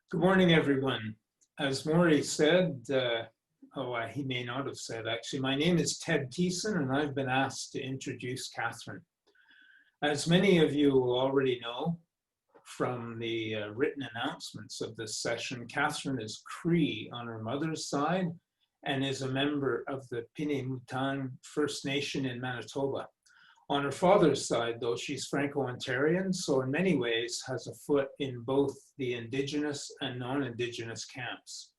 Good morning, everyone. As Maury said, he may not have said actually, my name is Ted Thiessen and I've been asked to introduce Catherine. As many of you will already know from the written announcements of this session, Catherine is Cree on her mother's side and is a member of the Pinemutan First Nation in Manitoba. On her father's side, though, she's Franco-Ontarian, so in many ways has a foot in both the Indigenous and non-Indigenous camps.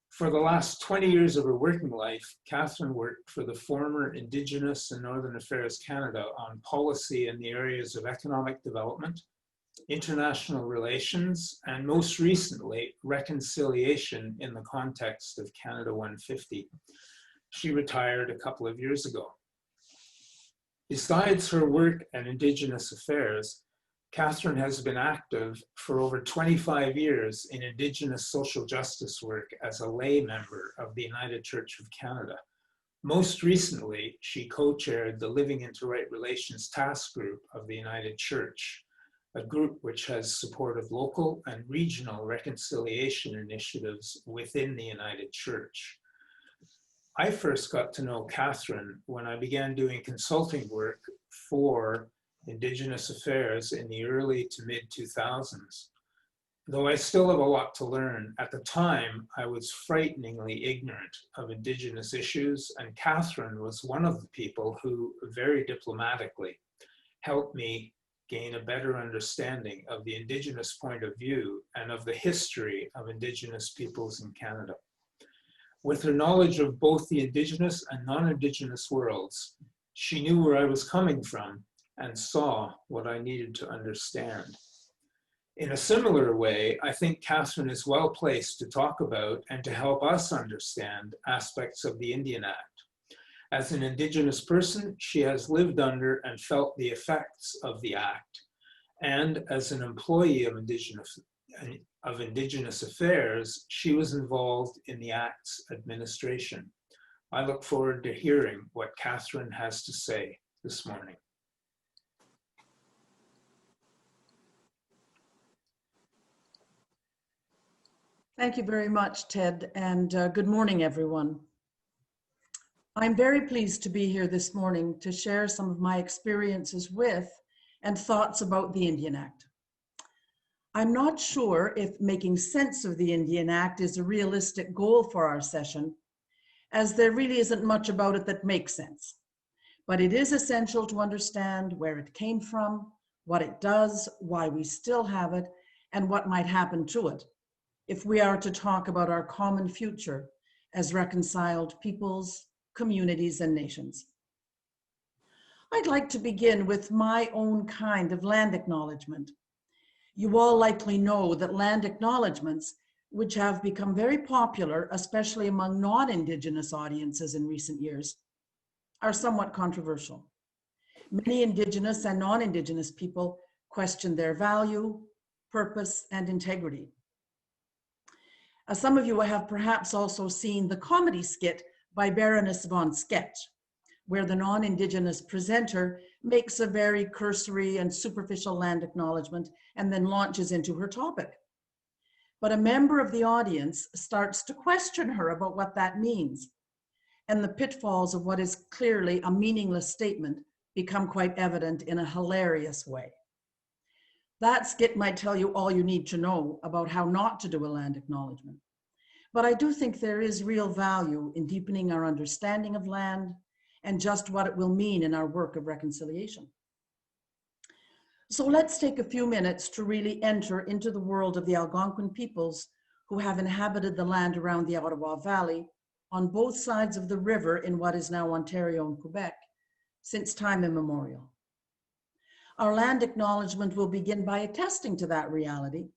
For the last 20 years of her working life, Catherine worked for the former Indigenous and Northern Affairs Canada on policy in the areas of economic development, international relations, and most recently, reconciliation in the context of Canada 150. She retired a couple of years ago. Besides her work at Indigenous Affairs, Catherine has been active for over 25 years in Indigenous social justice work as a lay member of the United Church of Canada. Most recently, she co-chaired the Living into Right Relations Task Group of the United Church, a group which has supported local and regional reconciliation initiatives within the United Church. I first got to know Catherine when I began doing consulting work for Indigenous Affairs in the early to mid 2000s. Though I still have a lot to learn, at the time I was frighteningly ignorant of Indigenous issues, and Catherine was one of the people who very diplomatically helped me gain a better understanding of the Indigenous point of view and of the history of Indigenous peoples in Canada. With her knowledge of both the Indigenous and non-Indigenous worlds, she knew where I was coming from and saw what I needed to understand. In a similar way, I think Catherine is well placed to talk about and to help us understand aspects of the Indian Act. As an Indigenous person, she has lived under and felt the effects of the Act. And as an employee of Indigenous Affairs, she was involved in the Act's administration. I look forward to hearing what Catherine has to say this morning. Thank you very much, Ted, and good morning, everyone. I'm very pleased to be here this morning to share some of my experiences with and thoughts about the Indian Act. I'm not sure if making sense of the Indian Act is a realistic goal for our session, as there really isn't much about it that makes sense. But it is essential to understand where it came from, what it does, why we still have it, and what might happen to it if we are to talk about our common future as reconciled peoples, communities, and nations. I'd like to begin with my own kind of land acknowledgement. You all likely know that land acknowledgements, which have become very popular, especially among non-Indigenous audiences in recent years, are somewhat controversial. Many Indigenous and non-Indigenous people question their value, purpose, and integrity. Some of you have perhaps also seen the comedy skit by Baroness von Sketch, where the non-Indigenous presenter makes a very cursory and superficial land acknowledgement and then launches into her topic. But a member of the audience starts to question her about what that means, and the pitfalls of what is clearly a meaningless statement become quite evident in a hilarious way. That skit might tell you all you need to know about how not to do a land acknowledgement. But I do think there is real value in deepening our understanding of land and just what it will mean in our work of reconciliation. So let's take a few minutes to really enter into the world of the Algonquin peoples who have inhabited the land around the Ottawa Valley on both sides of the river in what is now Ontario and Quebec since time immemorial. Our land acknowledgement will begin by attesting to that reality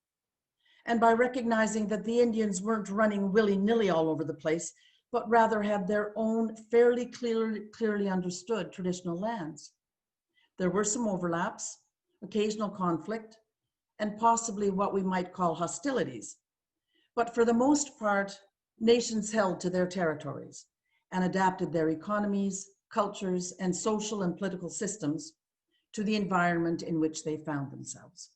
and by recognizing that the Indians weren't running willy-nilly all over the place, but rather had their own fairly clearly understood traditional lands. There were some overlaps, occasional conflict, and possibly what we might call hostilities. But for the most part, nations held to their territories and adapted their economies, cultures, and social and political systems to the environment in which they found themselves.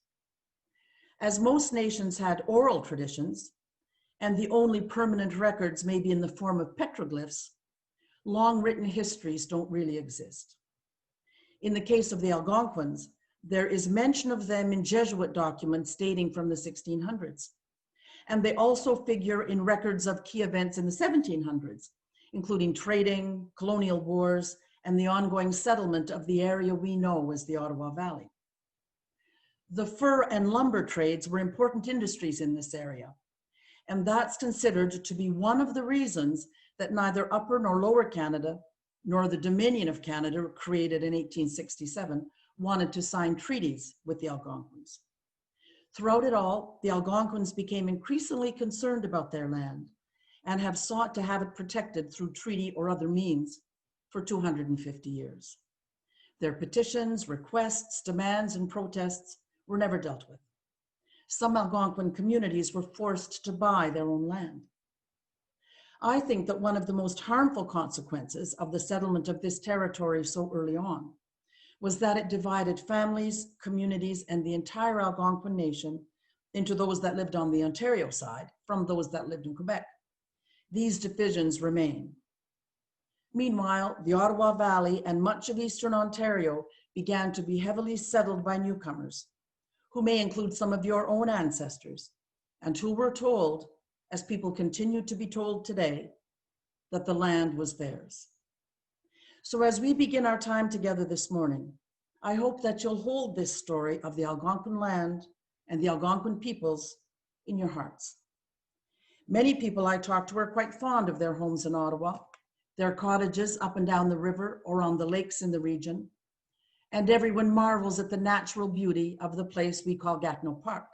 As most nations had oral traditions, and the only permanent records may be in the form of petroglyphs, long written histories don't really exist. In the case of the Algonquins, there is mention of them in Jesuit documents dating from the 1600s. And they also figure in records of key events in the 1700s, including trading, colonial wars, and the ongoing settlement of the area we know as the Ottawa Valley. The fur and lumber trades were important industries in this area, and that's considered to be one of the reasons that neither Upper nor Lower Canada, nor the Dominion of Canada, created in 1867, wanted to sign treaties with the Algonquins. Throughout it all, the Algonquins became increasingly concerned about their land and have sought to have it protected through treaty or other means for 250 years. Their petitions, requests, demands, and protests were never dealt with. Some Algonquin communities were forced to buy their own land. I think that one of the most harmful consequences of the settlement of this territory so early on was that it divided families, communities, and the entire Algonquin nation into those that lived on the Ontario side from those that lived in Quebec. These divisions remain. Meanwhile, the Ottawa Valley and much of Eastern Ontario began to be heavily settled by newcomers, who may include some of your own ancestors, and who were told, as people continue to be told today, that the land was theirs. So as we begin our time together this morning, I hope that you'll hold this story of the Algonquin land and the Algonquin peoples in your hearts. Many people I talk to are quite fond of their homes in Ottawa, their cottages up and down the river or on the lakes in the region, and everyone marvels at the natural beauty of the place we call Gatineau Park.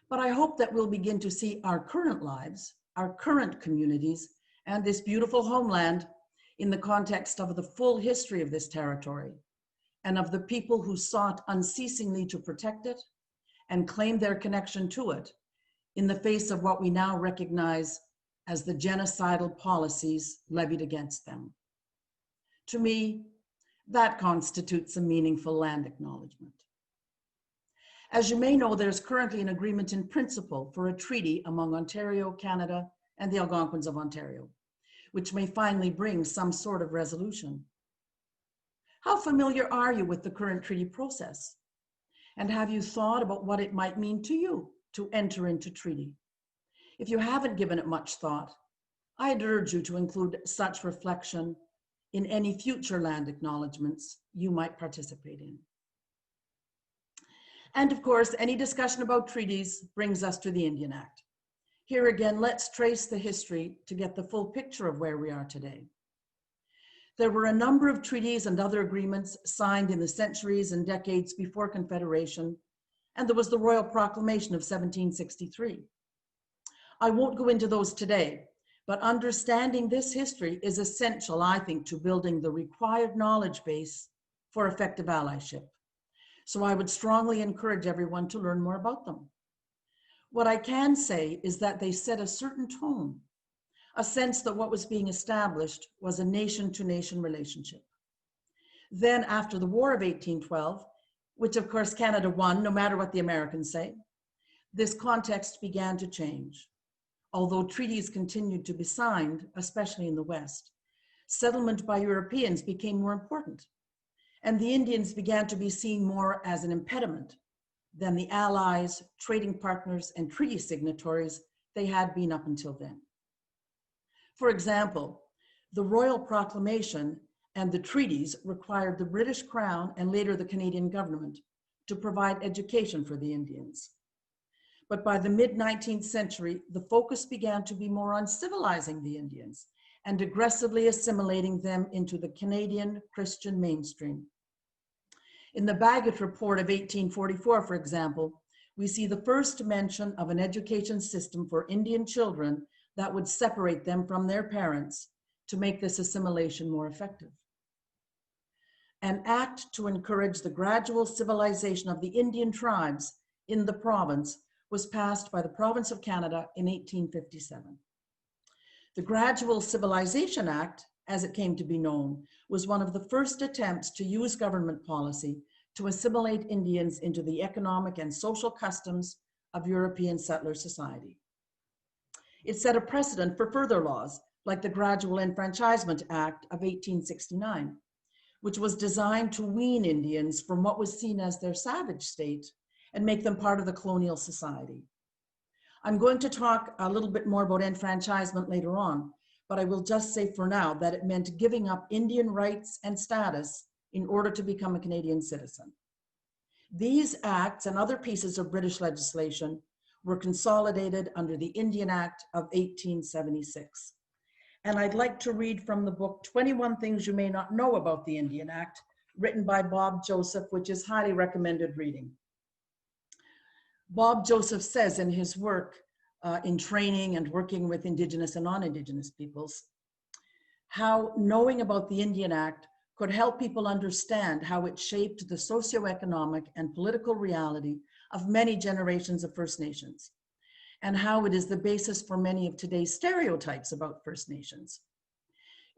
But I hope that we'll begin to see our current lives, our current communities, and this beautiful homeland in the context of the full history of this territory and of the people who sought unceasingly to protect it and claim their connection to it in the face of what we now recognize as the genocidal policies levied against them. To me, that constitutes a meaningful land acknowledgement. As you may know, there's currently an agreement in principle for a treaty among Ontario, Canada, and the Algonquins of Ontario, which may finally bring some sort of resolution. How familiar are you with the current treaty process? And have you thought about what it might mean to you to enter into treaty? If you haven't given it much thought, I'd urge you to include such reflection in any future land acknowledgements you might participate in. And of course, any discussion about treaties brings us to the Indian Act. Here again, let's trace the history to get the full picture of where we are today. There were a number of treaties and other agreements signed in the centuries and decades before Confederation, and there was the Royal Proclamation of 1763. I won't go into those today, but understanding this history is essential, I think, to building the required knowledge base for effective allyship. So I would strongly encourage everyone to learn more about them. What I can say is that they set a certain tone, a sense that what was being established was a nation-to-nation relationship. Then after the War of 1812, which of course Canada won, no matter what the Americans say, this context began to change. Although treaties continued to be signed, especially in the West, settlement by Europeans became more important, and the Indians began to be seen more as an impediment than the allies, trading partners, and treaty signatories they had been up until then. For example, the Royal Proclamation and the treaties required the British Crown and later the Canadian government to provide education for the Indians. But by the mid-19th century, the focus began to be more on civilizing the Indians and aggressively assimilating them into the Canadian Christian mainstream. In the Bagot Report of 1844, for example, we see the first mention of an education system for Indian children that would separate them from their parents to make this assimilation more effective. An act to encourage the gradual civilization of the Indian tribes in the province was passed by the Province of Canada in 1857. The Gradual Civilization Act, as it came to be known, was one of the first attempts to use government policy to assimilate Indians into the economic and social customs of European settler society. It set a precedent for further laws, like the Gradual Enfranchisement Act of 1869, which was designed to wean Indians from what was seen as their savage state and make them part of the colonial society. I'm going to talk a little bit more about enfranchisement later on, but I will just say for now that it meant giving up Indian rights and status in order to become a Canadian citizen. These acts and other pieces of British legislation were consolidated under the Indian Act of 1876. And I'd like to read from the book 21 Things You May Not Know About the Indian Act, written by Bob Joseph, which is highly recommended reading. Bob Joseph says in his work in training and working with Indigenous and non-Indigenous peoples, how knowing about the Indian Act could help people understand how it shaped the socioeconomic and political reality of many generations of First Nations, and how it is the basis for many of today's stereotypes about First Nations.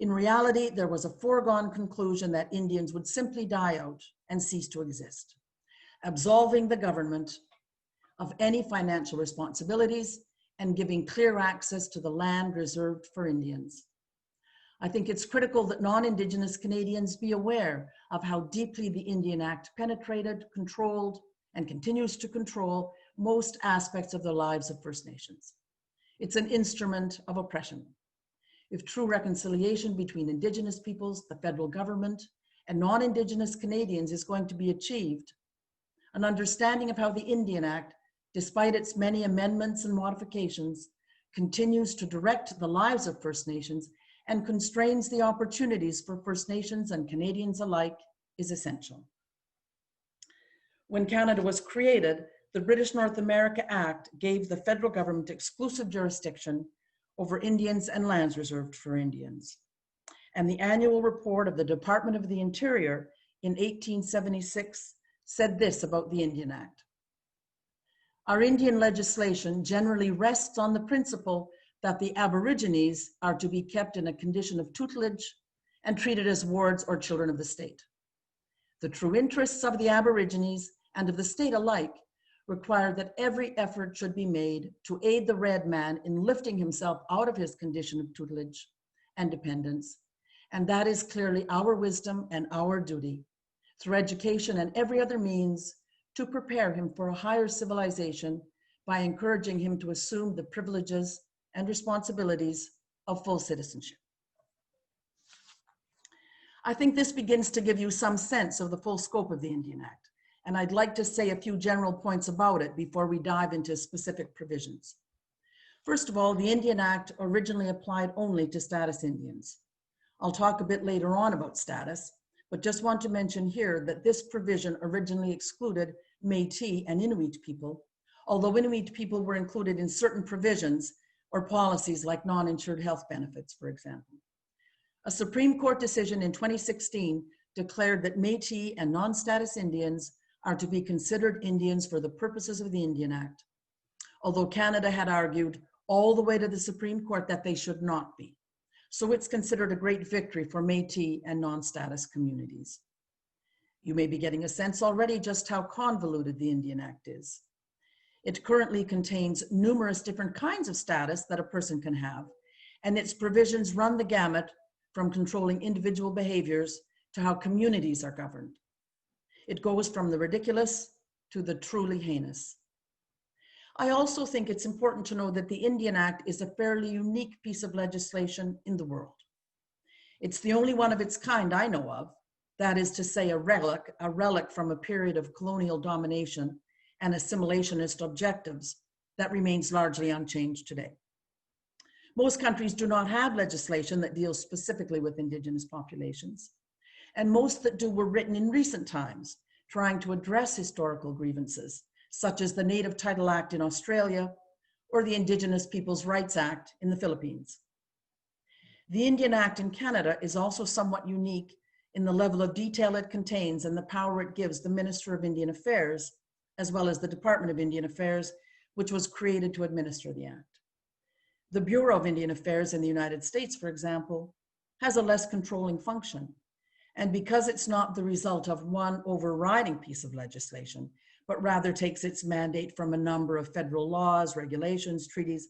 In reality, there was a foregone conclusion that Indians would simply die out and cease to exist, absolving the government of any financial responsibilities and giving clear access to the land reserved for Indians. I think it's critical that non-Indigenous Canadians be aware of how deeply the Indian Act penetrated, controlled, and continues to control most aspects of the lives of First Nations. It's an instrument of oppression. If true reconciliation between Indigenous peoples, the federal government, and non-Indigenous Canadians is going to be achieved, an understanding of how the Indian Act, despite its many amendments and modifications, continues to direct the lives of First Nations and constrains the opportunities for First Nations and Canadians alike is essential. When Canada was created, the British North America Act gave the federal government exclusive jurisdiction over Indians and lands reserved for Indians. And the annual report of the Department of the Interior in 1876 said this about the Indian Act. Our Indian legislation generally rests on the principle that the Aborigines are to be kept in a condition of tutelage and treated as wards or children of the state. The true interests of the Aborigines and of the state alike require that every effort should be made to aid the red man in lifting himself out of his condition of tutelage and dependence. And that is clearly our wisdom and our duty, through education and every other means, to prepare him for a higher civilization by encouraging him to assume the privileges and responsibilities of full citizenship. I think this begins to give you some sense of the full scope of the Indian Act, and I'd like to say a few general points about it before we dive into specific provisions. First of all, the Indian Act originally applied only to status Indians. I'll talk a bit later on about status, but just want to mention here that this provision originally excluded Métis and Inuit people, although Inuit people were included in certain provisions or policies like non-insured health benefits, for example. A Supreme Court decision in 2016 declared that Métis and non-status Indians are to be considered Indians for the purposes of the Indian Act, although Canada had argued all the way to the Supreme Court that they should not be. So it's considered a great victory for Métis and non-status communities. You may be getting a sense already just how convoluted the Indian Act is. It currently contains numerous different kinds of status that a person can have, and its provisions run the gamut from controlling individual behaviors to how communities are governed. It goes from the ridiculous to the truly heinous. I also think it's important to know that the Indian Act is a fairly unique piece of legislation in the world. It's the only one of its kind I know of, that is to say a relic from a period of colonial domination and assimilationist objectives that remains largely unchanged today. Most countries do not have legislation that deals specifically with Indigenous populations, and most that do were written in recent times, trying to address historical grievances, such as the Native Title Act in Australia or the Indigenous Peoples' Rights Act in the Philippines. The Indian Act in Canada is also somewhat unique in the level of detail it contains and the power it gives the Minister of Indian Affairs, as well as the Department of Indian Affairs, which was created to administer the Act. The Bureau of Indian Affairs in the United States, for example, has a less controlling function, And because it's not the result of one overriding piece of legislation, but rather takes its mandate from a number of federal laws, regulations, treaties,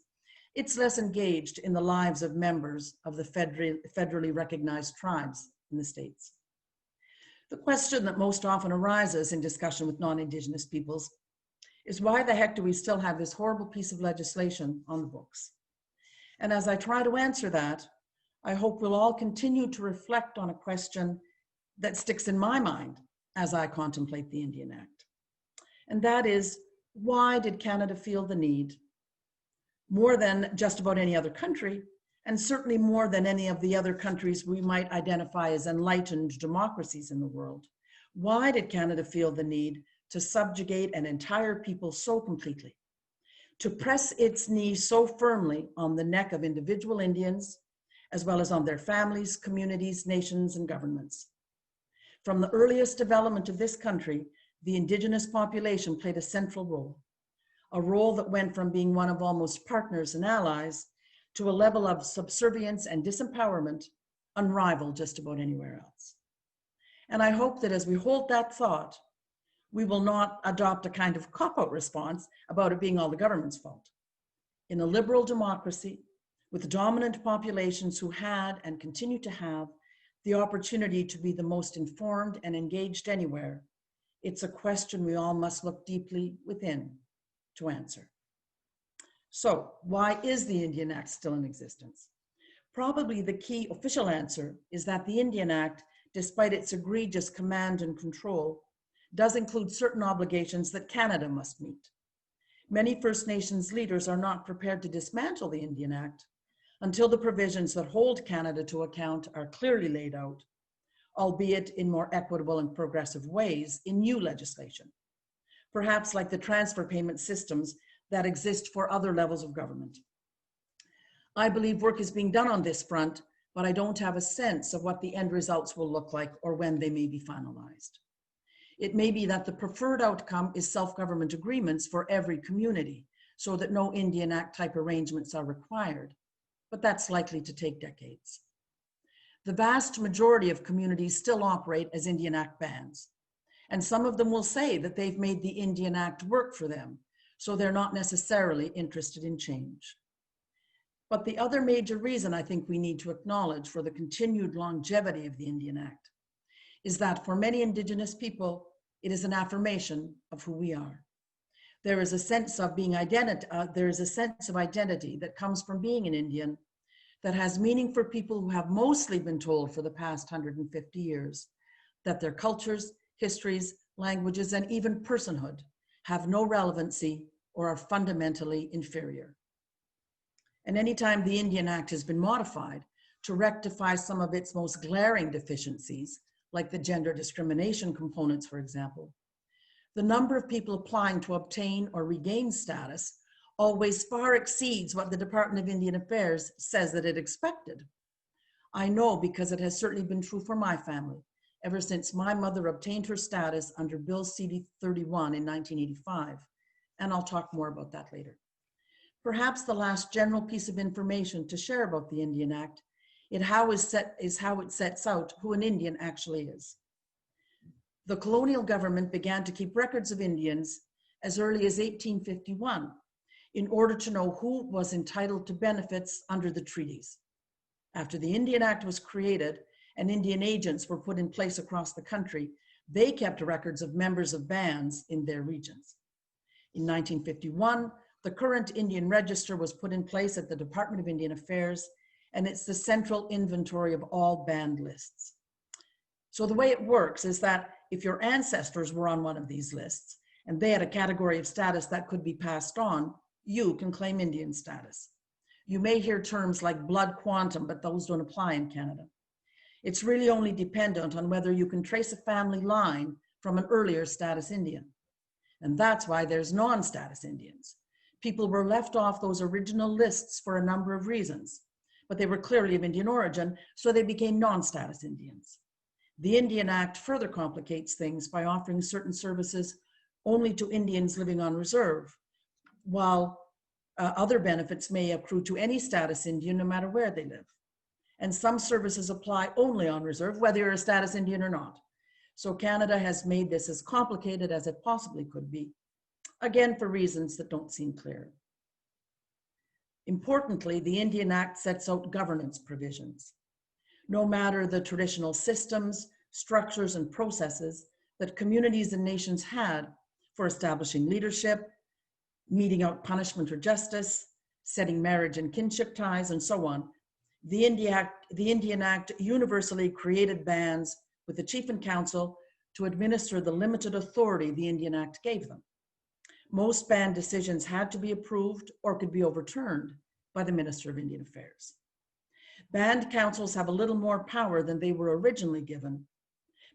it's less engaged in the lives of members of the federally recognized tribes in the states. The question that most often arises in discussion with non-Indigenous peoples is, why the heck do we still have this horrible piece of legislation on the books? And as I try to answer that, I hope we'll all continue to reflect on a question that sticks in my mind as I contemplate the Indian Act. And that is, why did Canada feel the need, more than just about any other country, and certainly more than any of the other countries we might identify as enlightened democracies in the world, why did Canada feel the need to subjugate an entire people so completely, to press its knee so firmly on the neck of individual Indians, as well as on their families, communities, nations, and governments? From the earliest development of this country, the Indigenous population played a central role, a role that went from being one of almost partners and allies to a level of subservience and disempowerment unrivaled just about anywhere else. And I hope that as we hold that thought, we will not adopt a kind of cop-out response about it being all the government's fault. In a liberal democracy, with dominant populations who had and continue to have the opportunity to be the most informed and engaged anywhere, it's a question we all must look deeply within to answer. So, why is the Indian Act still in existence? Probably the key official answer is that the Indian Act, despite its egregious command and control, does include certain obligations that Canada must meet. Many First Nations leaders are not prepared to dismantle the Indian Act until the provisions that hold Canada to account are clearly laid out, albeit in more equitable and progressive ways in new legislation, perhaps like the transfer payment systems that exist for other levels of government. I believe work is being done on this front, but I don't have a sense of what the end results will look like or when they may be finalized. It may be that the preferred outcome is self-government agreements for every community, so that no Indian Act type arrangements are required, but that's likely to take decades. The vast majority of communities still operate as Indian Act bands, and some of them will say that they've made the Indian Act work for them, so they're not necessarily interested in change. But the other major reason I think we need to acknowledge for the continued longevity of the Indian Act is that for many Indigenous people, it is an affirmation of who we are. There is a sense of being identity that comes from being an Indian that has meaning for people who have mostly been told for the past 150 years that their cultures, histories, languages, and even personhood have no relevancy or are fundamentally inferior. And anytime the Indian Act has been modified to rectify some of its most glaring deficiencies, like the gender discrimination components, for example, the number of people applying to obtain or regain status always far exceeds what the Department of Indian Affairs says that it expected. I know because it has certainly been true for my family, ever since my mother obtained her status under Bill CD-31 in 1985, and I'll talk more about that later. Perhaps the last general piece of information to share about the Indian Act is how it sets out who an Indian actually is. The colonial government began to keep records of Indians as early as 1851 in order to know who was entitled to benefits under the treaties. After the Indian Act was created and Indian agents were put in place across the country, they kept records of members of bands in their regions. In 1951, the current Indian Register was put in place at the Department of Indian Affairs, and it's the central inventory of all band lists. So the way it works is that if your ancestors were on one of these lists and they had a category of status that could be passed on, you can claim Indian status. You may hear terms like blood quantum, but those don't apply in Canada. It's really only dependent on whether you can trace a family line from an earlier status Indian. And that's why there's non-status Indians. People were left off those original lists for a number of reasons, but they were clearly of Indian origin, so they became non-status Indians. The Indian Act further complicates things by offering certain services only to Indians living on reserve, while other benefits may accrue to any status Indian no matter where they live. and some services apply only on reserve, whether you're a status Indian or not. So Canada has made this as complicated as it possibly could be, again, for reasons that don't seem clear. Importantly, the Indian Act sets out governance provisions. No matter the traditional systems, structures, and processes that communities and nations had for establishing leadership, meting out punishment or justice, setting marriage and kinship ties, and so on, the Indian Act universally created bands with the Chief and Council to administer the limited authority the Indian Act gave them. Most band decisions had to be approved or could be overturned by the Minister of Indian Affairs. Band councils have a little more power than they were originally given,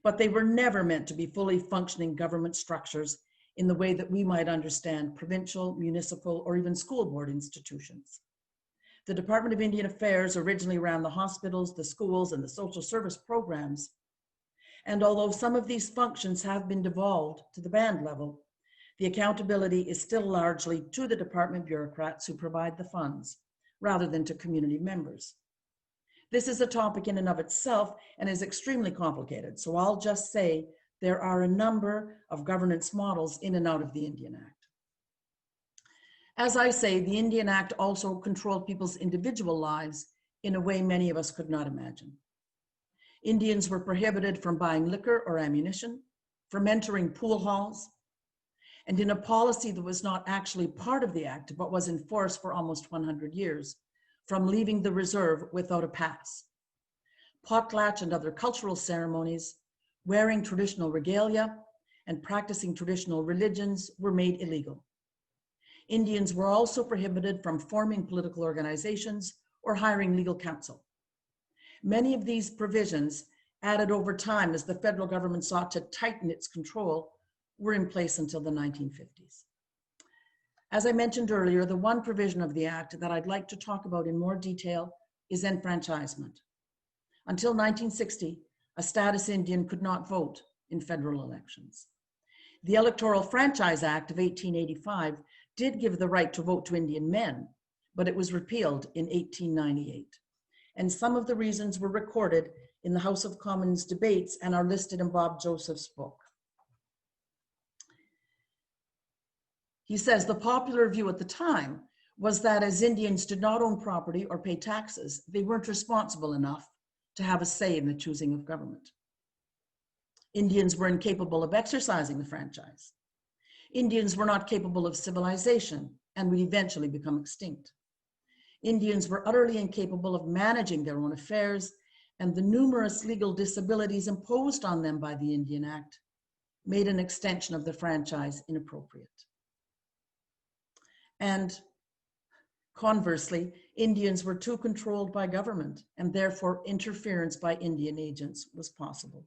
but they were never meant to be fully functioning government structures in the way that we might understand provincial, municipal, or even school board institutions. The Department of Indian Affairs originally ran the hospitals, the schools, and the social service programs. And although some of these functions have been devolved to the band level, the accountability is still largely to the department bureaucrats who provide the funds, rather than to community members. This is a topic in and of itself and is extremely complicated, so I'll just say there are a number of governance models in and out of the Indian Act. As I say, the Indian Act also controlled people's individual lives in a way many of us could not imagine. Indians were prohibited from buying liquor or ammunition, from entering pool halls, and in a policy that was not actually part of the Act, but was in force for almost 100 years, from leaving the reserve without a pass. Potlatch and other cultural ceremonies, wearing traditional regalia, and practicing traditional religions were made illegal. Indians were also prohibited from forming political organizations or hiring legal counsel. Many of these provisions, added over time as the federal government sought to tighten its control, were in place until the 1950s. As I mentioned earlier, the one provision of the Act that I'd like to talk about in more detail is enfranchisement. Until 1960, a status Indian could not vote in federal elections. The Electoral Franchise Act of 1885 did give the right to vote to Indian men, but it was repealed in 1898. And some of the reasons were recorded in the House of Commons debates and are listed in Bob Joseph's book. He says the popular view at the time was that as Indians did not own property or pay taxes, they weren't responsible enough to have a say in the choosing of government. Indians were incapable of exercising the franchise. Indians were not capable of civilization and would eventually become extinct. Indians were utterly incapable of managing their own affairs, and the numerous legal disabilities imposed on them by the Indian Act made an extension of the franchise inappropriate. And conversely, Indians were too controlled by government, and therefore interference by Indian agents was possible.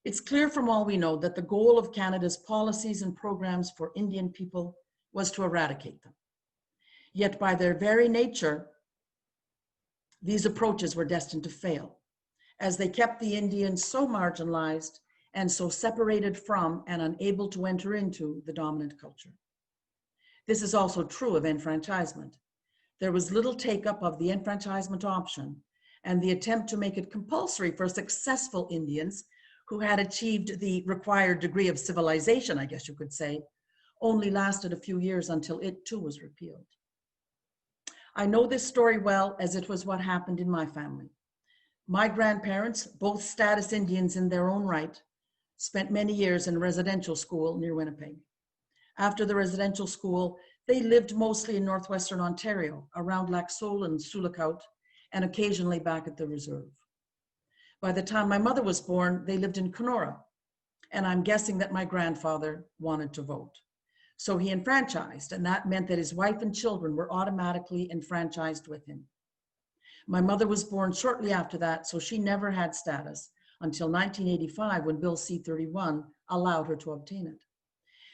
It's clear from all we know that the goal of Canada's policies and programs for Indian people was to eradicate them. Yet by their very nature, these approaches were destined to fail, as they kept the Indians so marginalized and so separated from and unable to enter into the dominant culture. This is also true of enfranchisement. There was little take-up of the enfranchisement option, and the attempt to make it compulsory for successful Indians who had achieved the required degree of civilization, I guess you could say, only lasted a few years until it too was repealed. I know this story well, as it was what happened in my family. My grandparents, both status Indians in their own right, spent many years in residential school near Winnipeg. After the residential school, they lived mostly in northwestern Ontario, around Lac Seul and Sioulacoute, and occasionally back at the reserve. By the time my mother was born, they lived in Kenora, and I'm guessing that my grandfather wanted to vote. So he enfranchised, and that meant that his wife and children were automatically enfranchised with him. My mother was born shortly after that, so she never had status until 1985, when Bill C-31 allowed her to obtain it.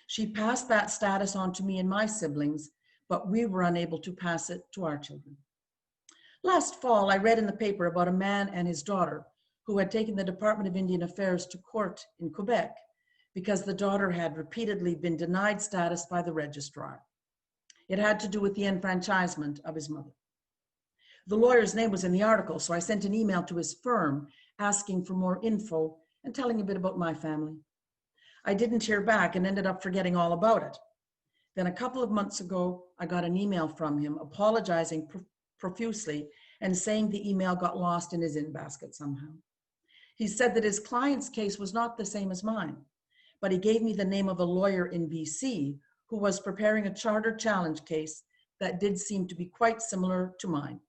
She passed that status on to me and my siblings, but we were unable to pass it to our children. Last fall, I read in the paper about a man and his daughter who had taken the Department of Indian Affairs to court in Quebec because the daughter had repeatedly been denied status by the registrar. It had to do with the enfranchisement of his mother. The lawyer's name was in the article, so I sent an email to his firm asking for more info and telling a bit about my family. I didn't hear back and ended up forgetting all about it. Then a couple of months ago, I got an email from him apologizing profusely and saying the email got lost in his in-basket somehow. He said that his client's case was not the same as mine, but he gave me the name of a lawyer in BC who was preparing a charter challenge case that did seem to be quite similar to mine.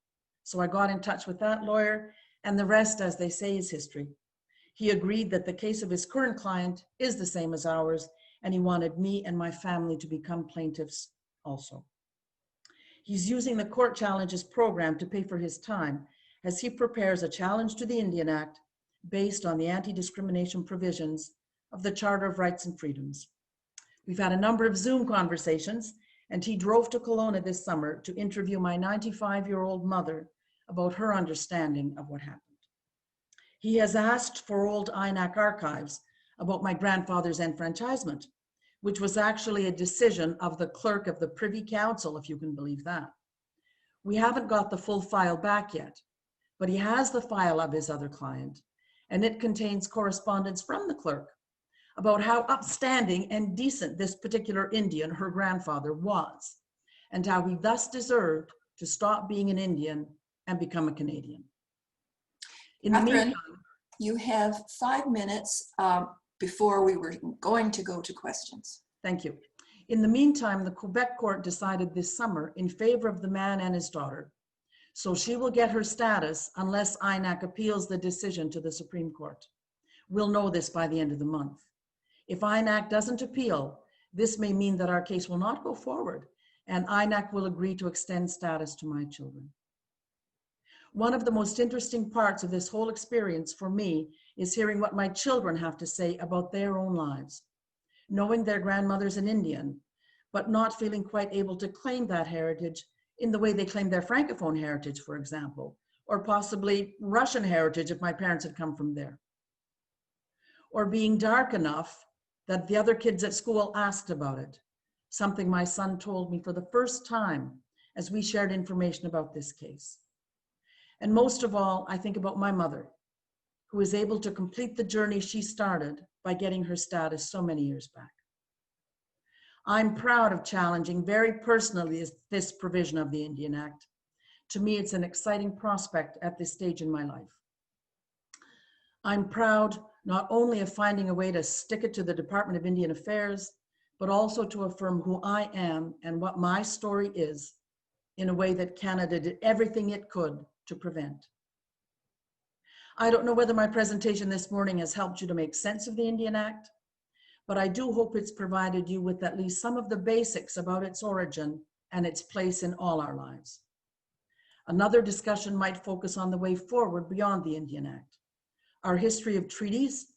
So I got in touch with that lawyer, and the rest, as they say, is history. He agreed that the case of his current client is the same as ours, and he wanted me and my family to become plaintiffs also. He's using the court challenges program to pay for his time as he prepares a challenge to the Indian Act based on the anti-discrimination provisions of the Charter of Rights and Freedoms. We've had a number of Zoom conversations, and he drove to Kelowna this summer to interview my 95-year-old mother about her understanding of what happened. He has asked for old INAC archives about my grandfather's enfranchisement, which was actually a decision of the clerk of the Privy Council, if you can believe that. We haven't got the full file back yet, but he has the file of his other client, and it contains correspondence from the clerk about how upstanding and decent this particular Indian, her grandfather, was, and how he thus deserved to stop being an Indian and become a Canadian. In the Catherine, meantime, you have 5 minutes before we were going to go to questions. thank you. In the meantime, the Quebec court decided this summer in favor of the man and his daughter. So she will get her status unless INAC appeals the decision to the Supreme Court. We'll know this by the end of the month. If INAC doesn't appeal, this may mean that our case will not go forward, and INAC will agree to extend status to my children. One of the most interesting parts of this whole experience for me is hearing what my children have to say about their own lives. Knowing their grandmother's an Indian, but not feeling quite able to claim that heritage in the way they claim their Francophone heritage, for example, or possibly Russian heritage if my parents had come from there. Or being dark enough that the other kids at school asked about it, something my son told me for the first time as we shared information about this case. And most of all, I think about my mother, who was able to complete the journey she started by getting her status so many years back. I'm proud of challenging very personally this provision of the Indian Act. To me, it's an exciting prospect at this stage in my life. I'm proud not only of finding a way to stick it to the Department of Indian Affairs, but also to affirm who I am and what my story is in a way that Canada did everything it could to prevent. I don't know whether my presentation this morning has helped you to make sense of the Indian Act, but I do hope it's provided you with at least some of the basics about its origin and its place in all our lives. Another discussion might focus on the way forward beyond the Indian Act, our history of treaties,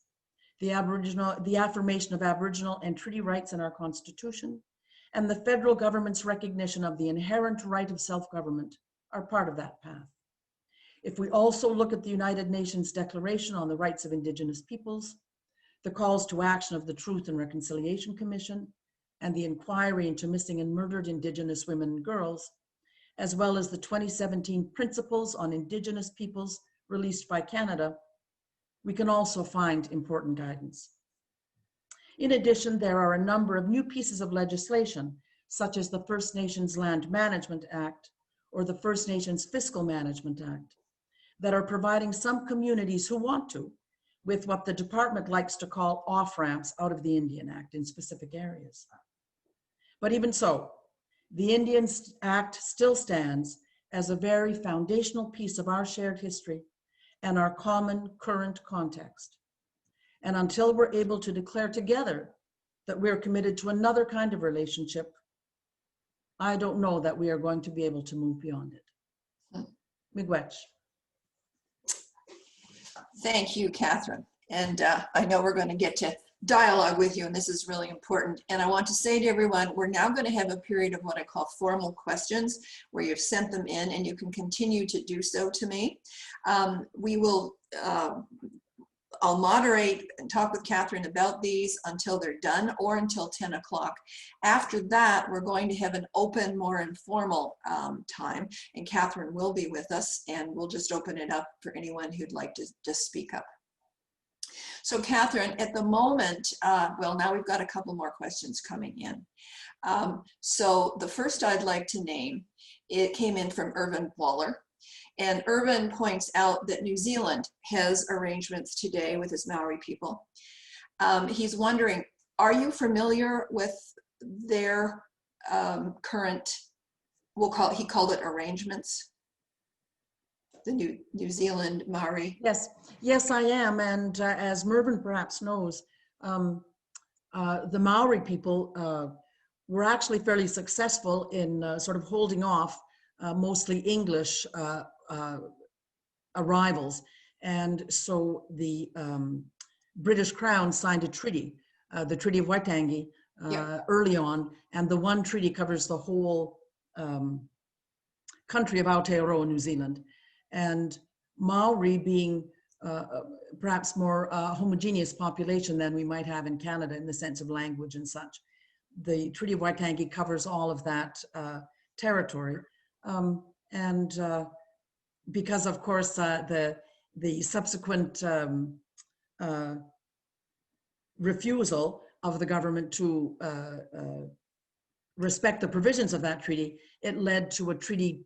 the affirmation of Aboriginal and treaty rights in our Constitution, and the federal government's recognition of the inherent right of self-government are part of that path. If we also look at the United Nations Declaration on the Rights of Indigenous Peoples, the calls to action of the Truth and Reconciliation Commission, and the inquiry into missing and murdered Indigenous women and girls, as well as the 2017 Principles on Indigenous Peoples released by Canada, we can also find important guidance. In addition, there are a number of new pieces of legislation, such as the First Nations Land Management Act or the First Nations Fiscal Management Act, that are providing some communities who want to with what the department likes to call off-ramps out of the Indian Act in specific areas. But even so, the Indian Act still stands as a very foundational piece of our shared history and our common current context. And until we're able to declare together that we're committed to another kind of relationship, I don't know that we are going to be able to move beyond it. Miigwech. Thank you, Catherine. And I know we're going to get to dialogue with you, and this is really important. And I want to say to everyone, we're now going to have a period of what I call formal questions, where you've sent them in, and you can continue to do so to me. We will I'll moderate and talk with Catherine about these until they're done or until 10 o'clock. After that, we're going to have an open, more informal time, and Catherine will be with us, and we'll just open it up for anyone who'd like to just speak up. So Catherine, at the moment, well, now we've got a couple more questions coming in. So the first I'd like to name, it came in from Irvin Waller. And Irvin points out that New Zealand has arrangements today with his Maori people. He's wondering, are you familiar with their current, he called it arrangements? The New Zealand Maori? Yes, I am. And as Mervyn perhaps knows, the Maori people were actually fairly successful in sort of holding off mostly English arrivals. And so the British Crown signed a treaty, the Treaty of Waitangi, early on. And the one treaty covers the whole country of Aotearoa, New Zealand. And Maori being perhaps more homogeneous population than we might have in Canada in the sense of language and such. The Treaty of Waitangi covers all of that territory. Because of course the subsequent refusal of the government to respect the provisions of that treaty, it led to a treaty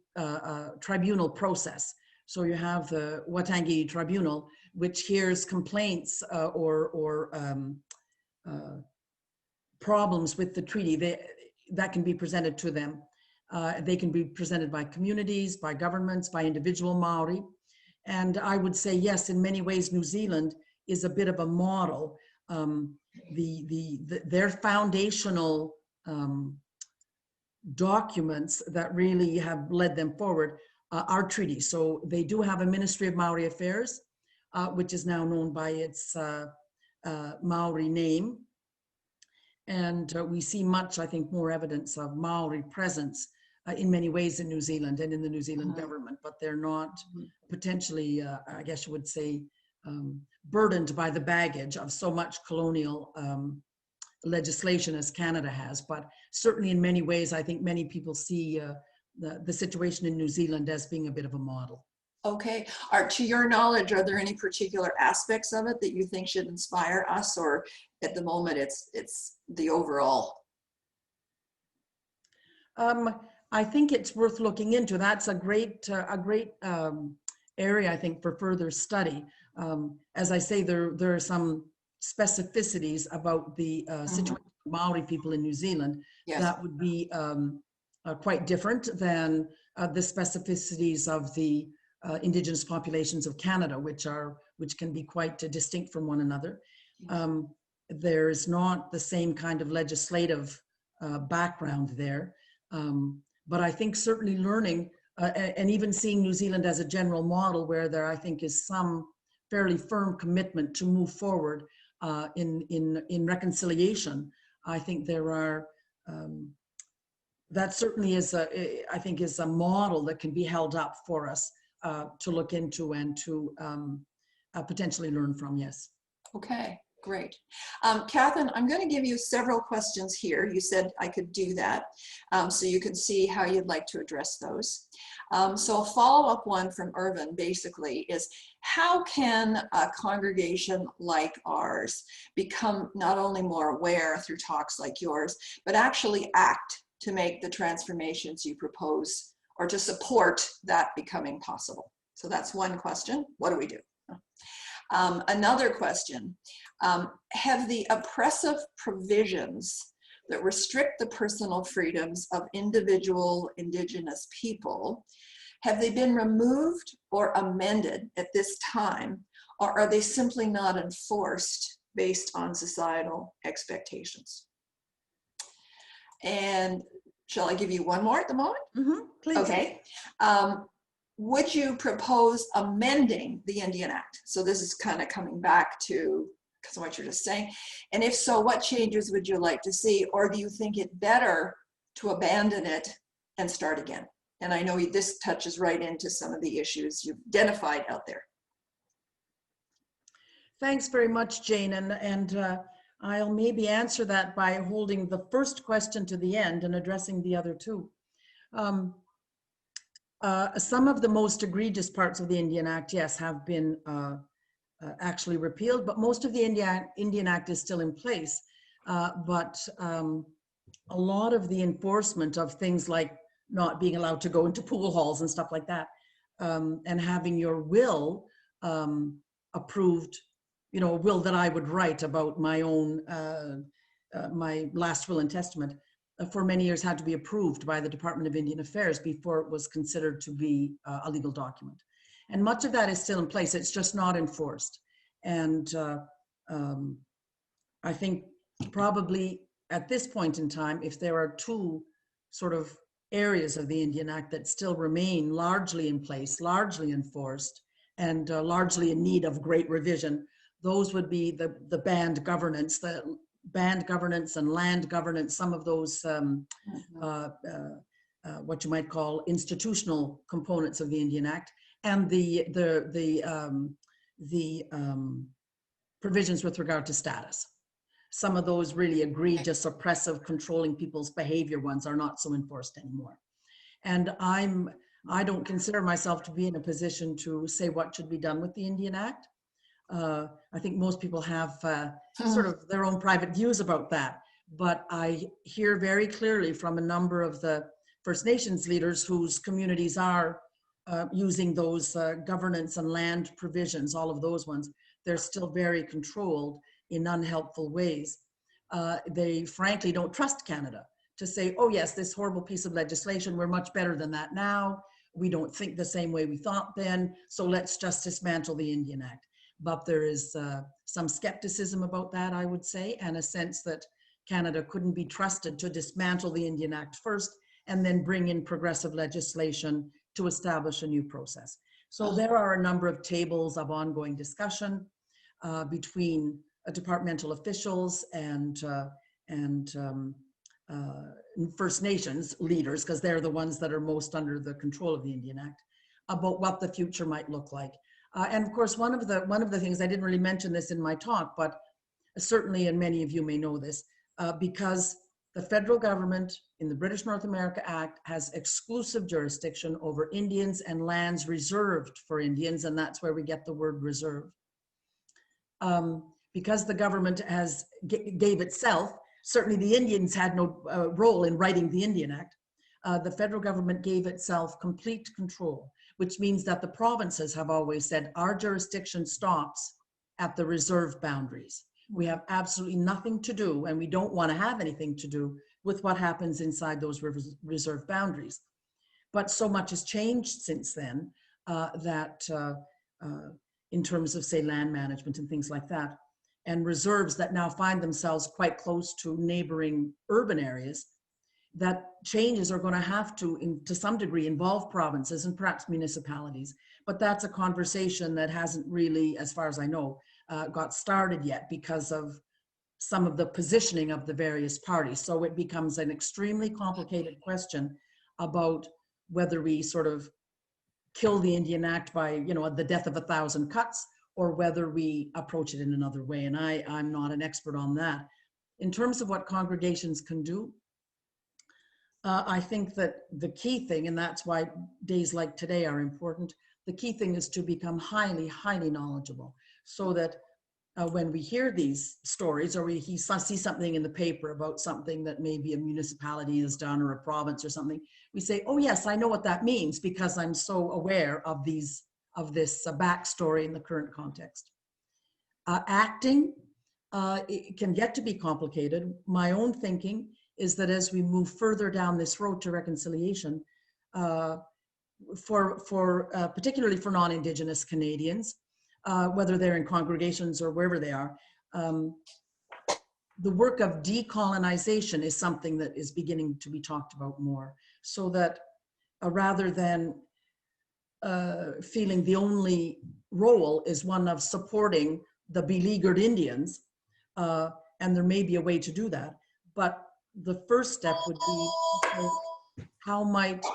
tribunal process. So you have the Waitangi Tribunal, which hears complaints or problems with the treaty that can be presented to them. They can be presented by communities, by governments, by individual Maori. And I would say, yes, in many ways, New Zealand is a bit of a model. Their foundational documents that really have led them forward are treaties. So they do have a Ministry of Maori Affairs, which is now known by its Maori name. And we see much, I think, more evidence of Maori presence in many ways in New Zealand and in the New Zealand government, but they're not potentially, I guess you would say, burdened by the baggage of so much colonial legislation as Canada has. But certainly in many ways, I think many people see the situation in New Zealand as being a bit of a model. Okay. To your knowledge, are there any particular aspects of it that you think should inspire us, or at the moment it's the overall? I think it's worth looking into. That's a great area, I think, for further study. As I say, there are some specificities about the situation of Maori people in New Zealand that would be quite different than the specificities of the Indigenous populations of Canada, which can be quite distinct from one another. There's not the same kind of legislative background there. But I think certainly learning and even seeing New Zealand as a general model where there, I think, is some fairly firm commitment to move forward in reconciliation. I think there are, that certainly is, I think, is a model that can be held up for us to look into and to potentially learn from, yes. Okay. Great. Catherine, I'm going to give you several questions here. You said I could do that, so you can see how you'd like to address those. So a follow-up one from Irvin basically is, how can a congregation like ours become not only more aware through talks like yours, but actually act to make the transformations you propose or to support that becoming possible? So that's one question. What do we do? Another question, have the oppressive provisions that restrict the personal freedoms of individual Indigenous people, have they been removed or amended at this time, or are they simply not enforced based on societal expectations? And shall I give you one more at the moment? Please. Okay. Would you propose amending the Indian Act? So this is kind of coming back to what you're just saying. And if so, what changes would you like to see? Or do you think it better to abandon it and start again? And I know this touches right into some of the issues you've identified out there. Thanks very much, Jane. I'll maybe answer that by holding the first question to the end and addressing the other two. Some of the most egregious parts of the Indian Act, yes, have been actually repealed, but most of the Indian Act is still in place. A lot of the enforcement of things like not being allowed to go into pool halls and stuff like that, and having your will approved, you know, a will that I would write about my own, my last will and testament, for many years had to be approved by the Department of Indian Affairs before it was considered to be a legal document. And much of that is still in place, it's just not enforced. And I think probably at this point in time, if there are two sort of areas of the Indian Act that still remain largely in place, largely enforced, and largely in need of great revision, those would be the band governance and land governance, some of those what you might call institutional components of the Indian Act, and the provisions with regard to status. Some of those really egregious, oppressive, controlling people's behavior ones are not so enforced anymore. And I don't consider myself to be in a position to say what should be done with the Indian Act. I think most people have sort of their own private views about that. But I hear very clearly from a number of the First Nations leaders whose communities are using those governance and land provisions, all of those ones, they're still very controlled in unhelpful ways. They frankly don't trust Canada to say, oh yes, this horrible piece of legislation, we're much better than that now. We don't think the same way we thought then, so let's just dismantle the Indian Act. But there is some skepticism about that, I would say, and a sense that Canada couldn't be trusted to dismantle the Indian Act first and then bring in progressive legislation to establish a new process. So there are a number of tables of ongoing discussion between departmental officials and First Nations leaders, because they're the ones that are most under the control of the Indian Act, about what the future might look like. And of course, one of the things, I didn't really mention this in my talk, but certainly, and many of you may know this, because the federal government in the British North America Act has exclusive jurisdiction over Indians and lands reserved for Indians, and that's where we get the word reserve. Because the government gave itself, certainly the Indians had no role in writing the Indian Act, the federal government gave itself complete control, which means that the provinces have always said our jurisdiction stops at the reserve boundaries. We have absolutely nothing to do, and we don't want to have anything to do with what happens inside those reserve boundaries. But so much has changed since then that in terms of, say, land management and things like that, and reserves that now find themselves quite close to neighboring urban areas, that changes are going to have to some degree, involve provinces and perhaps municipalities. But that's a conversation that hasn't really, as far as I know, got started yet because of some of the positioning of the various parties. So it becomes an extremely complicated question about whether we sort of kill the Indian Act by, you know, the death of 1,000 cuts, or whether we approach it in another way. And I'm not an expert on that. In terms of what congregations can do, I think that the key thing, and that's why days like today are important, the key thing is to become highly, highly knowledgeable, so that when we hear these stories, or we see something in the paper about something that maybe a municipality has done or a province or something, we say, oh yes, I know what that means because I'm so aware of this backstory in the current context. Acting, it can get to be complicated. My own thinking is that as we move further down this road to reconciliation, particularly for non-Indigenous Canadians, whether they're in congregations or wherever they are, the work of decolonization is something that is beginning to be talked about more, so that rather than feeling the only role is one of supporting the beleaguered Indians, and there may be a way to do that, but the first step would be, how might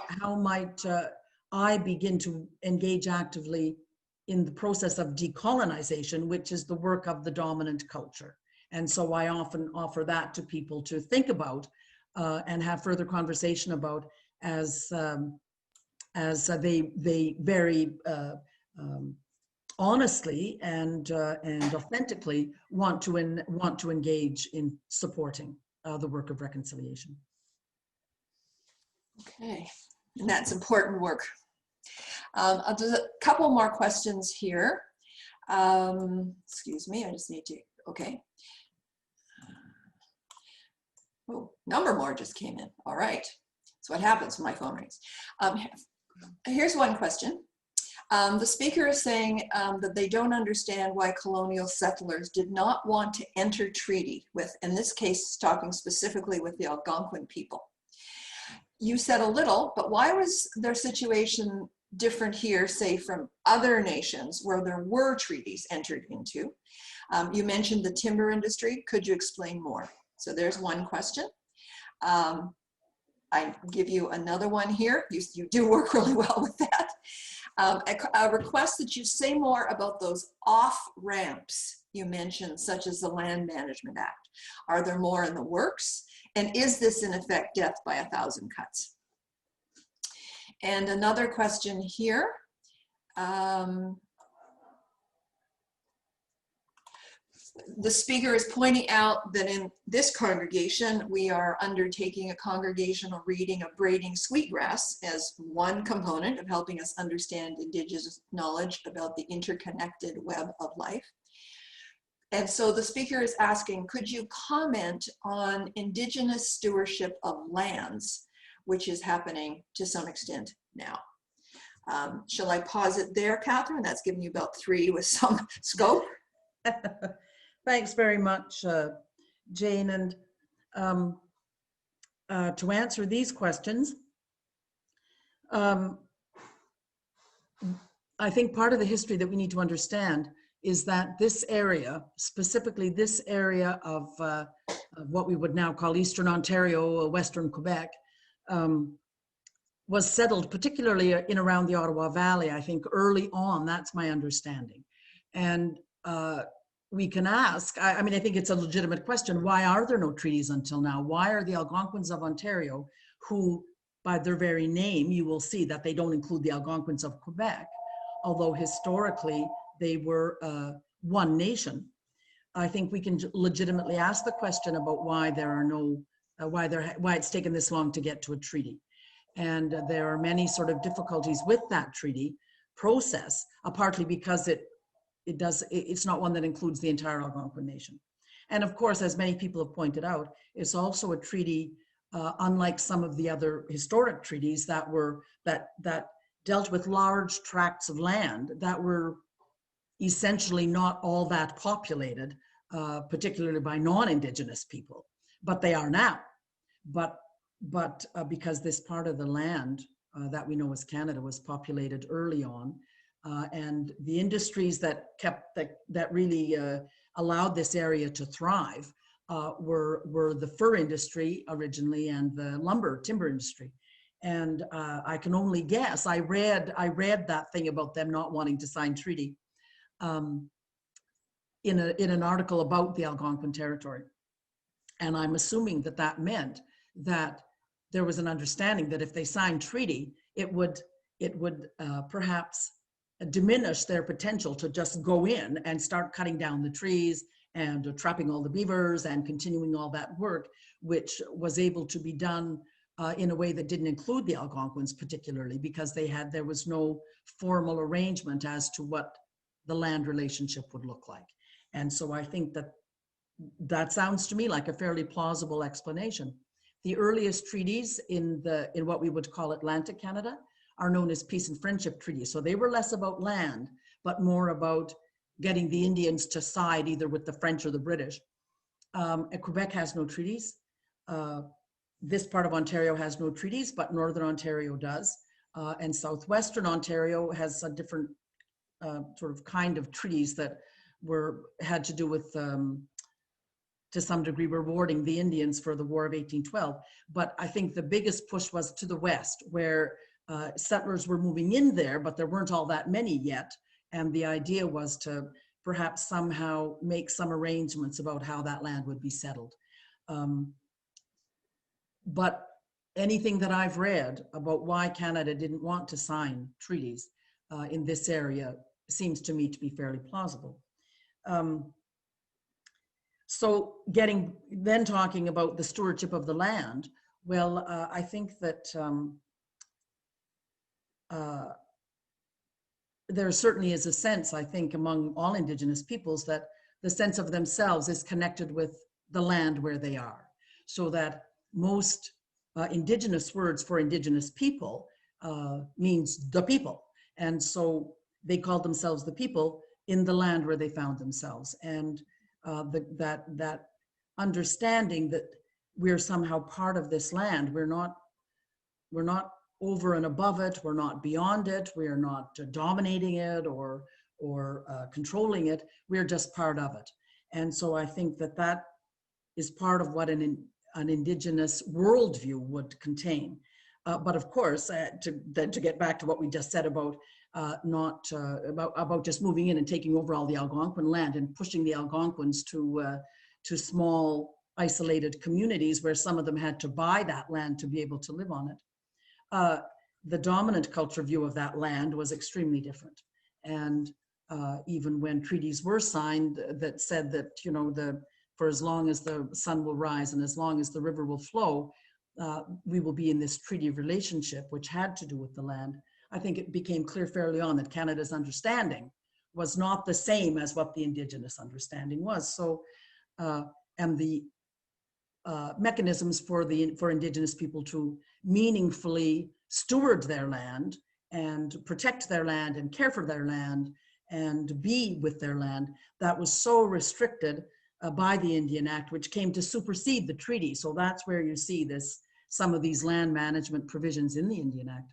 I begin to engage actively in the process of decolonization, which is the work of the dominant culture. And so I often offer that to people to think about and have further conversation about as they very honestly and authentically want to engage in supporting the work of reconciliation. Okay, and that's important work. I'll do a couple more questions here. Excuse me, I just need to, okay. Oh, number more just came in. All right, that's what happens when my phone rings. Here's one question. The speaker is saying that they don't understand why colonial settlers did not want to enter treaty with, in this case, talking specifically with the Algonquin people. You said a little, but why was their situation different here, say, from other nations where there were treaties entered into? You mentioned the timber industry. Could you explain more? So there's one question. I give you another one here. You do work really well with that. A request that you say more about those off-ramps you mentioned, such as the Land Management Act. Are there more in the works? And is this in effect death by 1,000 cuts? And another question here. The speaker is pointing out that in this congregation, we are undertaking a congregational reading of Braiding Sweetgrass as one component of helping us understand Indigenous knowledge about the interconnected web of life. And so the speaker is asking, could you comment on Indigenous stewardship of lands, which is happening to some extent now? Shall I pause it there, Catherine? That's giving you about 3 with some scope. Thanks very much, Jane. And to answer these questions, I think part of the history that we need to understand is that this area, specifically this area of what we would now call Eastern Ontario, Western Quebec, was settled particularly in around the Ottawa Valley, I think early on. That's my understanding. And we can ask, I mean, I think it's a legitimate question. Why are there no treaties until now? Why are the Algonquins of Ontario, who by their very name, you will see that they don't include the Algonquins of Quebec, although historically they were one nation. I think we can legitimately ask the question about why there are no, why it's taken this long to get to a treaty. And there are many sort of difficulties with that treaty process, partly because it's not one that includes the entire Algonquin nation. And of course, as many people have pointed out, it's also a treaty, unlike some of the other historic treaties that dealt with large tracts of land that were essentially not all that populated, particularly by non-Indigenous people, but they are now. But because this part of the land that we know as Canada was populated early on, and the industries that really allowed this area to thrive were the fur industry originally and the timber industry. And I can only guess. I read that thing about them not wanting to sign treaty in an article about the Algonquin territory, and I'm assuming that meant that there was an understanding that if they signed treaty, it would perhaps diminish their potential to just go in and start cutting down the trees and trapping all the beavers and continuing all that work, which was able to be done in a way that didn't include the Algonquins particularly, because there was no formal arrangement as to what the land relationship would look like. And so I think that sounds to me like a fairly plausible explanation. The earliest treaties in what we would call Atlantic Canada are known as peace and friendship treaties. So they were less about land, but more about getting the Indians to side either with the French or the British. Quebec has no treaties. This part of Ontario has no treaties, but Northern Ontario does. And Southwestern Ontario has a different sort of kind of treaties that had to do with, to some degree, rewarding the Indians for the War of 1812. But I think the biggest push was to the west, where settlers were moving in there, but there weren't all that many yet. And the idea was to perhaps somehow make some arrangements about how that land would be settled. But anything that I've read about why Canada didn't want to sign treaties in this area seems to me to be fairly plausible. So talking about the stewardship of the land, well, I think that there certainly is a sense, I think, among all Indigenous peoples that the sense of themselves is connected with the land where they are. So that most Indigenous words for Indigenous people means the people. And so they called themselves the people in the land where they found themselves. And that understanding that we're somehow part of this land, we're not over and above it, we're not beyond it, we're not dominating it or controlling it, we're just part of it. And so I think that is part of what an Indigenous worldview would contain. But of course, to get back to what we just said about about just moving in and taking over all the Algonquin land and pushing the Algonquins to small isolated communities where some of them had to buy that land to be able to live on it. The dominant culture view of that land was extremely different. And even when treaties were signed that said that, you know, for as long as the sun will rise and as long as the river will flow, we will be in this treaty relationship, which had to do with the land. I think it became clear fairly on that Canada's understanding was not the same as what the Indigenous understanding was. So, and the mechanisms for Indigenous people to meaningfully steward their land and protect their land and care for their land and be with their land, that was so restricted by the Indian Act, which came to supersede the treaty. So that's where you see some of these land management provisions in the Indian Act,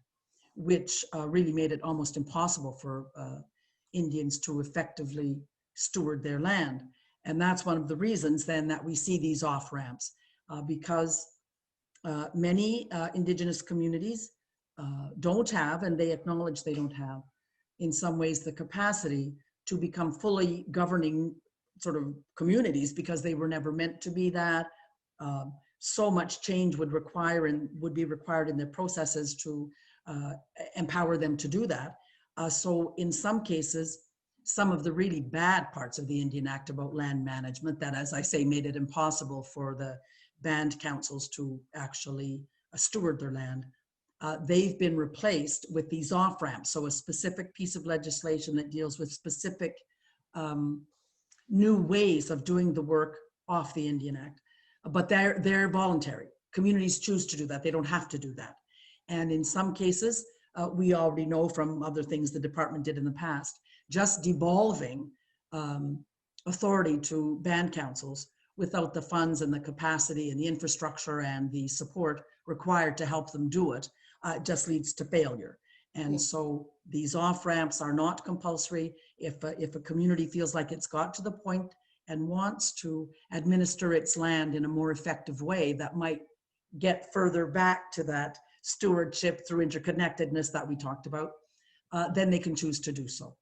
which really made it almost impossible for Indians to effectively steward their land. And that's one of the reasons then that we see these off-ramps, because many Indigenous communities don't have, and they acknowledge they don't have, in some ways, the capacity to become fully governing sort of communities because they were never meant to be that. So much change would be required in their processes to empower them to do that. So in some cases, some of the really bad parts of the Indian Act about land management that, as I say, made it impossible for the band councils to actually steward their land, they've been replaced with these off-ramps. So a specific piece of legislation that deals with specific new ways of doing the work off the Indian Act. But they're voluntary. Communities choose to do that. They don't have to do that. And in some cases, we already know from other things the department did in the past, just devolving authority to band councils without the funds and the capacity and the infrastructure and the support required to help them do it, just leads to failure. And so these off-ramps are not compulsory. If a community feels like it's got to the point and wants to administer its land in a more effective way that might get further back to that stewardship through interconnectedness that we talked about, then they can choose to do so.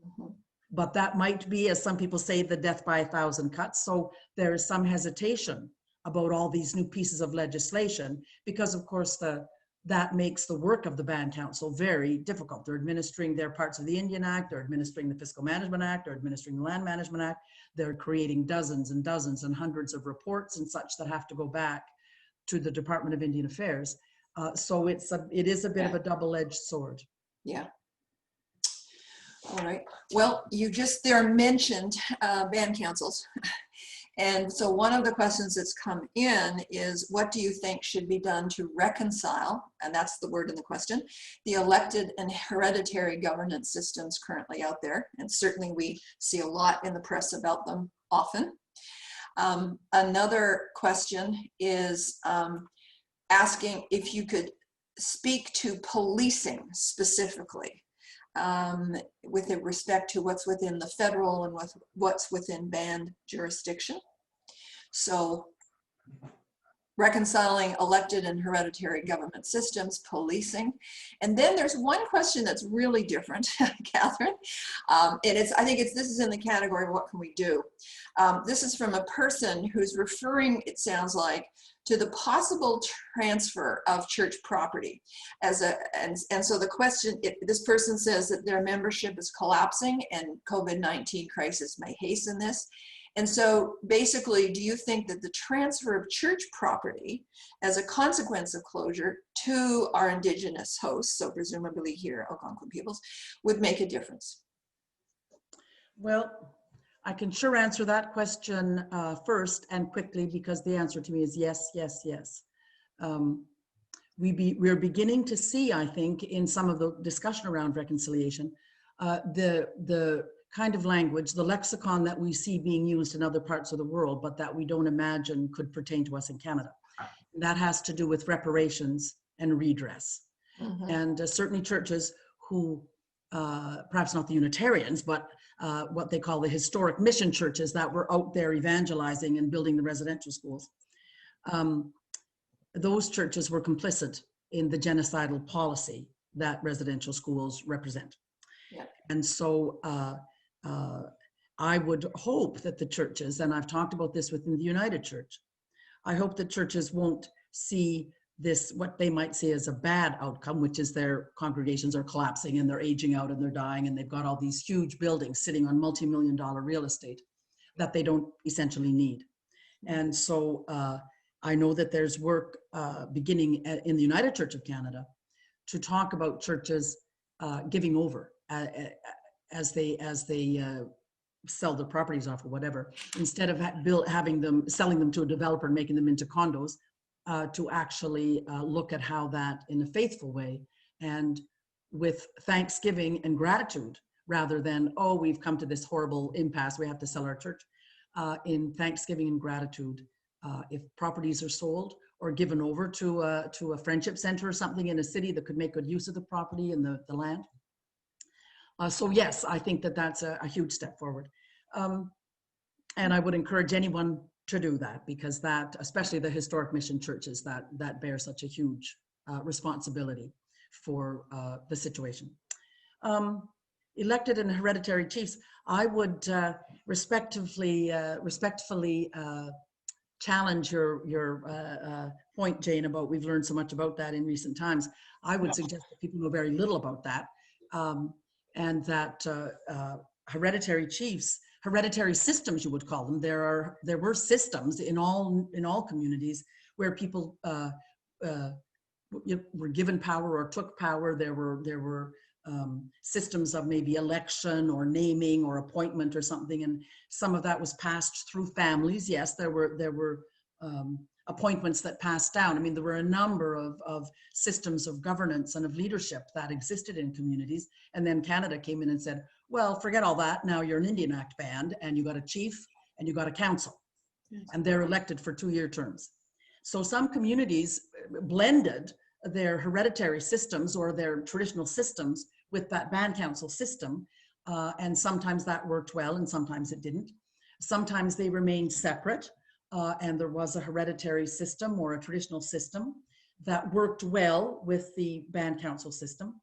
Mm-hmm. But that might be, as some people say, the death by 1,000 cuts. So there is some hesitation about all these new pieces of legislation because, of course, that makes the work of the Band Council very difficult. They're administering their parts of the Indian Act, they're administering the Fiscal Management Act, they're administering the Land Management Act, they're creating dozens and dozens and hundreds of reports and such that have to go back to the Department of Indian Affairs. So it is a bit of a double-edged sword. Yeah. All right. Well, you just there mentioned band councils. And so one of the questions that's come in is, what do you think should be done to reconcile, and that's the word in the question, the elected and hereditary governance systems currently out there? And certainly we see a lot in the press about them often. Another question is asking if you could speak to policing specifically with respect to what's within the federal and what's within band jurisdiction. So reconciling elected and hereditary government systems, policing. And then there's one question that's really different, Catherine. And this is in the category of what can we do? This is from a person who's referring, it sounds like, to the possible transfer of church property and so the question, this person says that their membership is collapsing and COVID-19 crisis may hasten this. And so basically, do you think that the transfer of church property as a consequence of closure to our Indigenous hosts, so presumably here Algonquin peoples, would make a difference? Well, I can sure answer that question first and quickly, because the answer to me is yes, yes, yes. We're beginning to see, I think, in some of the discussion around reconciliation, the kind of language, the lexicon that we see being used in other parts of the world, but that we don't imagine could pertain to us in Canada. That has to do with reparations and redress. Mm-hmm. And certainly churches who, perhaps not the Unitarians, but what they call the historic mission churches that were out there evangelizing and building the residential schools. Those churches were complicit in the genocidal policy that residential schools represent. Yeah. And so I would hope that the churches, and I've talked about this within the United Church, I hope that churches won't see this, what they might see as a bad outcome, which is their congregations are collapsing and they're aging out and they're dying and they've got all these huge buildings sitting on multi-million-dollar real estate that they don't essentially need. And so I know that there's work beginning in the United Church of Canada to talk about churches giving over as they sell their properties off or whatever, instead of selling them to a developer and making them into condos, to actually look at how that in a faithful way and with thanksgiving and gratitude, rather than, oh, we've come to this horrible impasse, we have to sell our church. In thanksgiving and gratitude, if properties are sold or given over to a friendship center or something in a city that could make good use of the property and the land. So yes, I think that that's a huge step forward. And I would encourage anyone to do that, because that, especially the historic mission churches, that bear such a huge responsibility for the situation. Elected and hereditary chiefs, I would respectfully challenge your point, Jane, about we've learned so much about that in recent times. I would suggest that people know very little about that, and that hereditary chiefs, hereditary systems, you would call them. There were systems in all communities where people were given power or took power. There were systems of maybe election or naming or appointment or something, and some of that was passed through families. Yes, there were appointments that passed down. I mean, there were a number of systems of governance and of leadership that existed in communities, and then Canada came in and said, well, forget all that. Now you're an Indian Act band, and you got a chief and you got a council, and they're elected for 2-year terms. So some communities blended their hereditary systems or their traditional systems with that band council system, and sometimes that worked well and sometimes it didn't. Sometimes they remained separate, and there was a hereditary system or a traditional system that worked well with the band council system.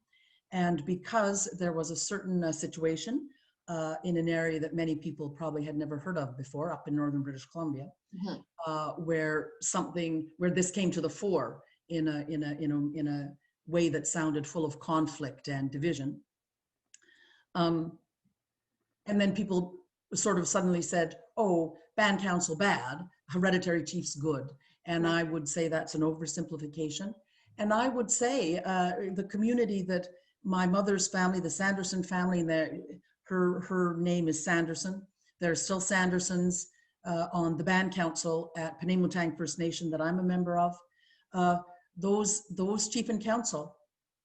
And because there was a certain situation in an area that many people probably had never heard of before, up in northern British Columbia, where this came to the fore in a way that sounded full of conflict and division, and then people sort of suddenly said, "Oh, band council bad, hereditary chiefs good," and I would say that's an oversimplification. And I would say the community that my mother's family, the Sanderson family, her name is Sanderson. There are still Sandersons on the band council at Penamutang First Nation that I'm a member of. Those chief and council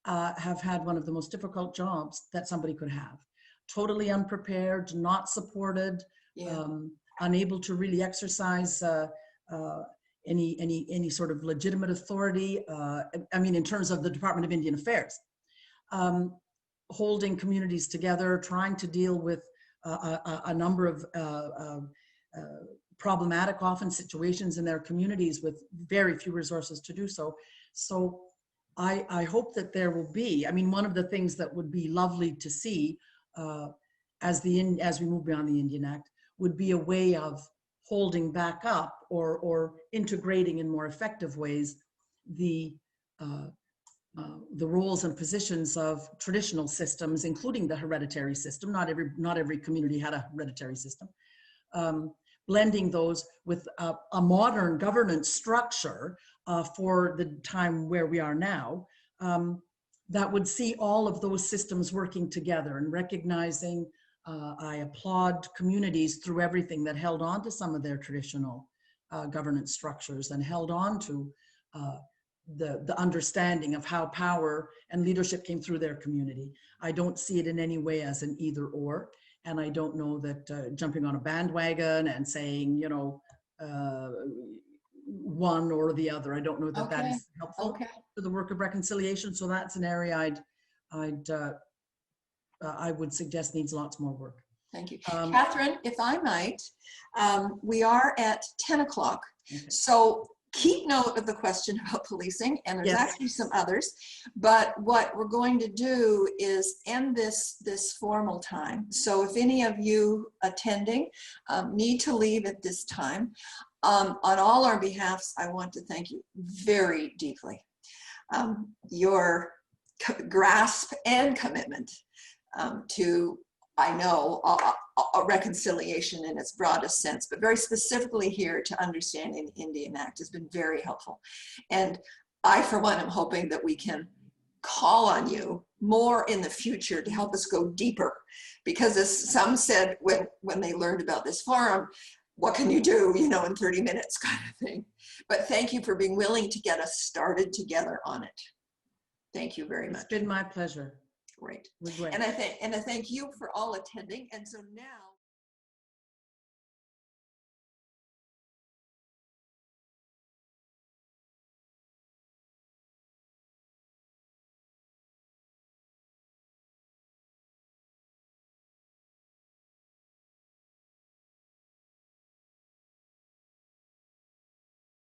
have had one of the most difficult jobs that somebody could have. Totally unprepared, not supported, unable to really exercise any sort of legitimate authority. I mean, in terms of the Department of Indian Affairs. Holding communities together, trying to deal with a number of problematic often situations in their communities with very few resources to do so. So I hope that there will be, I mean, one of the things that would be lovely to see as we move beyond the Indian Act would be a way of holding back up or integrating in more effective ways the roles and positions of traditional systems, including the hereditary system. Not every community had a hereditary system. Blending those with a modern governance structure for the time where we are now, that would see all of those systems working together and recognizing. I applaud communities through everything that held on to some of their traditional governance structures and held on to the understanding of how power and leadership came through their community. I don't see it in any way as an either or. And I don't know that jumping on a bandwagon and saying, you know, one or the other, I don't know that that is helpful to the work of reconciliation. So that's an area I would suggest needs lots more work. Thank you. Catherine, if I might, we are at 10 o'clock. Okay. So keep note of the question about policing, and there's actually some others, but what we're going to do is end this formal time. So if any of you attending need to leave at this time, on all our behalfs, I want to thank you very deeply. Your grasp and commitment to, I know, a reconciliation in its broadest sense, but very specifically here to understanding the Indian Act has been very helpful. And I, for one, am hoping that we can call on you more in the future to help us go deeper. Because as some said when they learned about this forum, what can you do, you know, in 30 minutes kind of thing. But thank you for being willing to get us started together on it. Thank you very much. It's been my pleasure. Great. And I thank you for all attending. And so now